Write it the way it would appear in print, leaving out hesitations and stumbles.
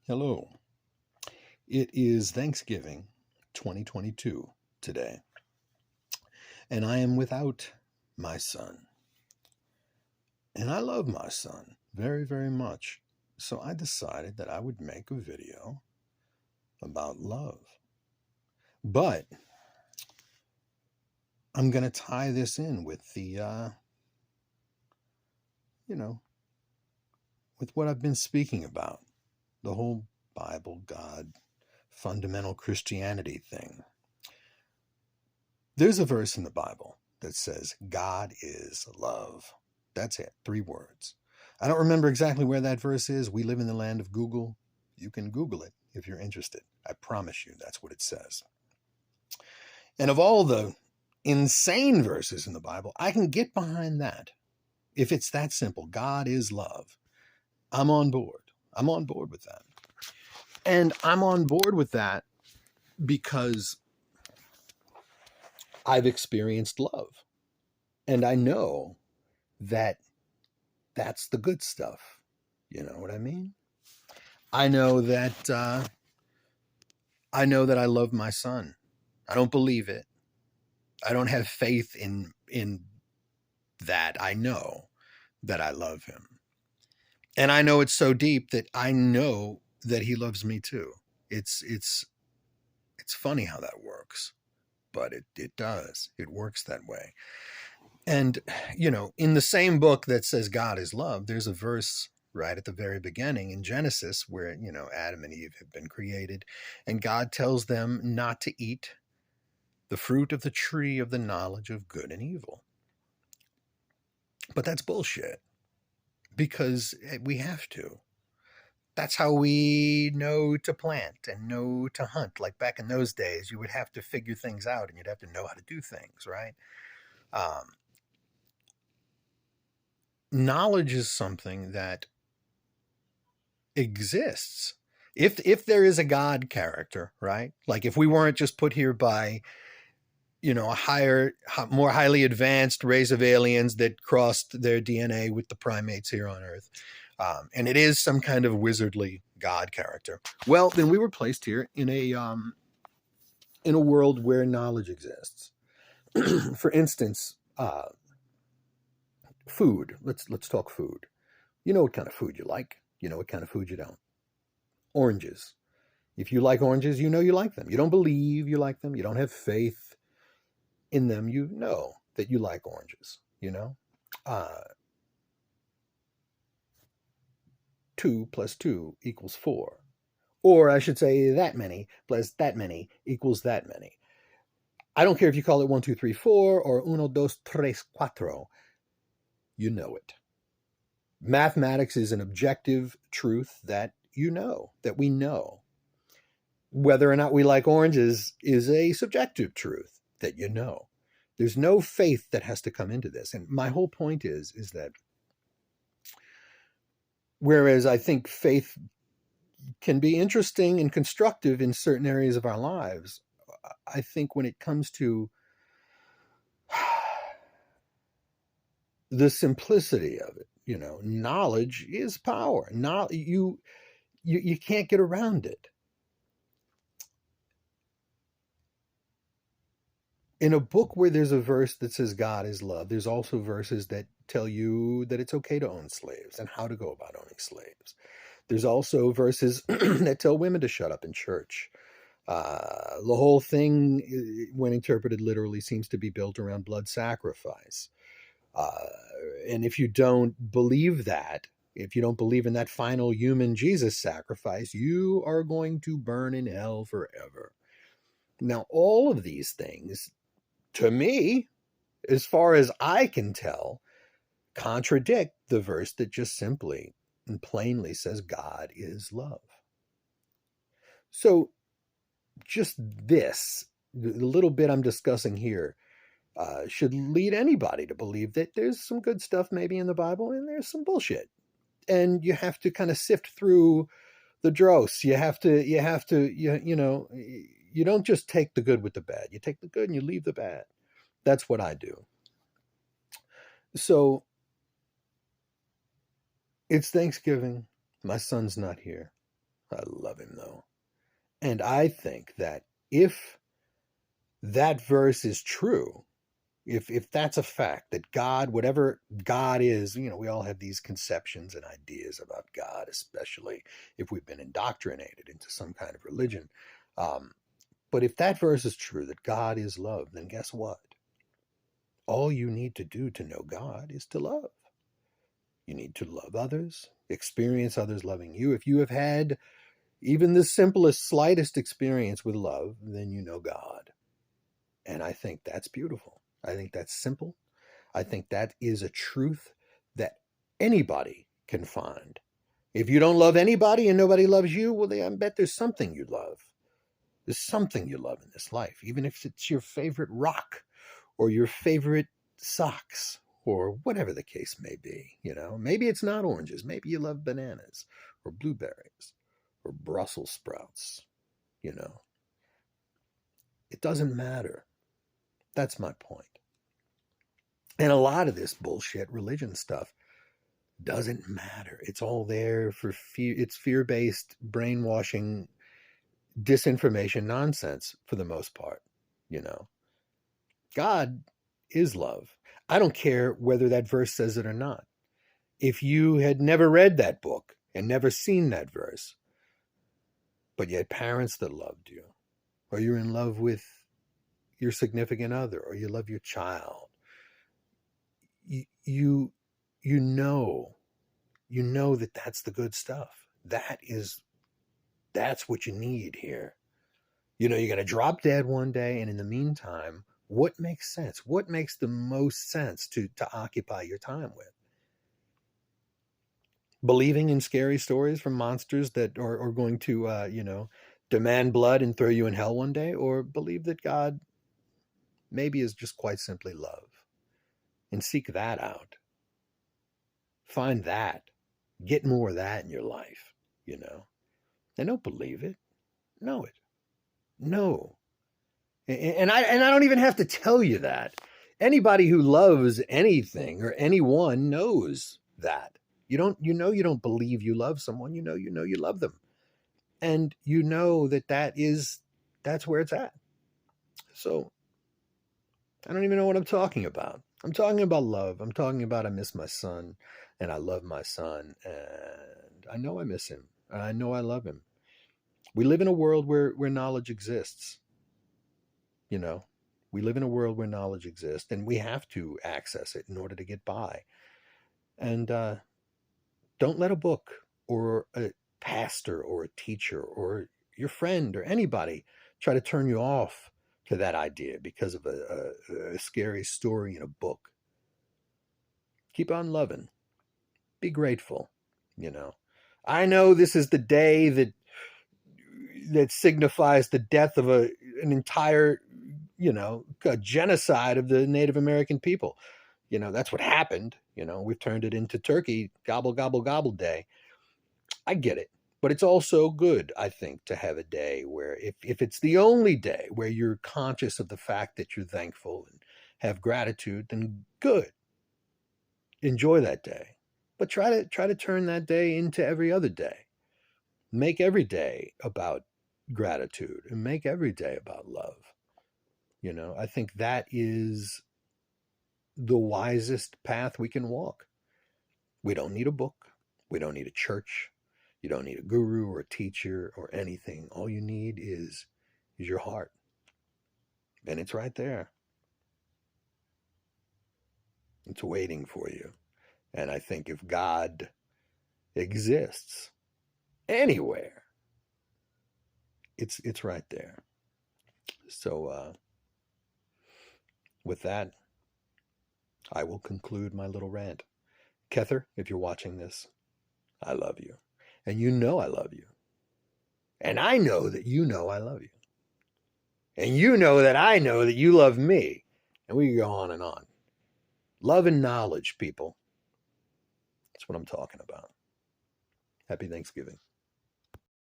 Hello. It is Thanksgiving 2022 today, and I am without my son. And I love my son very, very much. So I decided that I would make a video about love. But I'm going to tie this in with you know, with what I've been speaking about, the whole Bible, God, fundamental Christianity thing. There's a verse in the Bible that says, God is love. That's it, 3 words. I don't remember exactly where that verse is. We live in the land of Google. You can Google it if you're interested. I promise you that's what it says. And of all the insane verses in the Bible, I can get behind that. If it's that simple, God is love, I'm on board. I'm on board with that. And I'm on board with that because I've experienced love. And I know that that's the good stuff. You know what I mean? I know that I love my son. I don't believe it. I don't have faith in that. I know that I love him. And I know it's so deep that I know that he loves me too. It's funny how that works, but it does. It works that way. And in the same book that says God is love, there's a verse right at the very beginning in Genesis where, Adam and Eve have been created, and God tells them not to eat the fruit of the tree of the knowledge of good and evil. But that's bullshit, because we have to. That's how we know to plant and know to hunt. Like back in those days, you would have to figure things out and you'd have to know how to do things, right? Knowledge is something that exists. If there is a God character, right? Like if we weren't just put here by, a higher, more highly advanced race of aliens that crossed their DNA with the primates here on Earth, and it is some kind of wizardly God character, well, then we were placed here in a world where knowledge exists. For instance, food. Let's talk food. You know what kind of food you like. You know what kind of food you don't. Oranges. If you like oranges, you know you like them. You don't believe you like them. You don't have faith in them. You know that you like oranges, 2 plus 2 equals 4. Or I should say that many plus that many equals that many. I don't care if you call it 1, 2, 3, 4 or 1, 2, 3, 4. You know it. Mathematics is an objective truth that that we know. Whether or not we like oranges is a subjective truth that you know. There's no faith that has to come into this. And my whole point is that whereas I think faith can be interesting and constructive in certain areas of our lives, I think when it comes to the simplicity of it, knowledge is power. You can't get around it. In a book where there's a verse that says God is love, there's also verses that tell you that it's okay to own slaves and how to go about owning slaves. There's also verses that tell women to shut up in church. The whole thing, when interpreted literally, seems to be built around blood sacrifice. And if you don't believe that, if you don't believe in that final human Jesus sacrifice, you are going to burn in hell forever. Now, all of these things, to me, as far as I can tell, contradict the verse that just simply and plainly says God is love. So just this, the little bit I'm discussing here, should lead anybody to believe that there's some good stuff maybe in the Bible and there's some bullshit. And you have to kind of sift through the dross. You don't just take the good with the bad. You take the good and you leave the bad. That's what I do. So it's Thanksgiving. My son's not here. I love him, though. And I think that if that verse is true, if that's a fact, that God, whatever God is, we all have these conceptions and ideas about God, especially if we've been indoctrinated into some kind of religion. But if that verse is true, that God is love, then guess what? All you need to do to know God is to love. You need to love others, experience others loving you. If you have had even the simplest, slightest experience with love, then you know God. And I think that's beautiful. I think that's simple. I think that is a truth that anybody can find. If you don't love anybody and nobody loves you, well, I bet there's something you love. There's something you love in this life, even if it's your favorite rock or your favorite socks or whatever the case may be. Maybe it's not oranges. Maybe you love bananas or blueberries or Brussels sprouts. It doesn't matter. That's my point. And a lot of this bullshit religion stuff doesn't matter. It's all there for fear. It's fear-based brainwashing, disinformation nonsense for the most part. God is love. I don't care whether that verse says it or not. If you had never read that book and never seen that verse, but you had parents that loved you, or you're in love with your significant other, or you love your child, you know that that's the good stuff. That's what you need here. You're going to drop dead one day, and in the meantime, what makes sense? What makes the most sense to occupy your time with? Believing in scary stories from monsters that are going to, demand blood and throw you in hell one day, or believe that God maybe is just quite simply love, and seek that out. Find that. Get more of that in your life, And don't believe it. Know it. No. And I don't even have to tell you that. Anybody who loves anything or anyone knows that. You don't believe you love someone. You know you love them. And that's where it's at. So I don't even know what I'm talking about. I'm talking about love. I'm talking about I miss my son and I love my son and I know I miss him. And I know I love him. We live in a world where knowledge exists. We live in a world where knowledge exists and we have to access it in order to get by. And don't let a book or a pastor or a teacher or your friend or anybody try to turn you off to that idea because of a scary story in a book. Keep on loving. Be grateful. I know this is the day that signifies the death of an entire, a genocide of the Native American people. That's what happened. We've turned it into turkey, gobble, gobble, gobble day. I get it. But it's also good, I think, to have a day where if it's the only day where you're conscious of the fact that you're thankful and have gratitude, then good. Enjoy that day. But try to turn that day into every other day. Make every day about gratitude and make every day about love. I think that is the wisest path we can walk. We don't need a book. We don't need a church. You don't need a guru or a teacher or anything. All you need is your heart. And it's right there. It's waiting for you. And I think if God exists anywhere, it's right there. So with that, I will conclude my little rant. Kether, if you're watching this, I love you. And you know I love you. And I know that you know I love you. And you know that you love me. And we can go on and on. Love and knowledge, people. That's what I'm talking about. Happy Thanksgiving.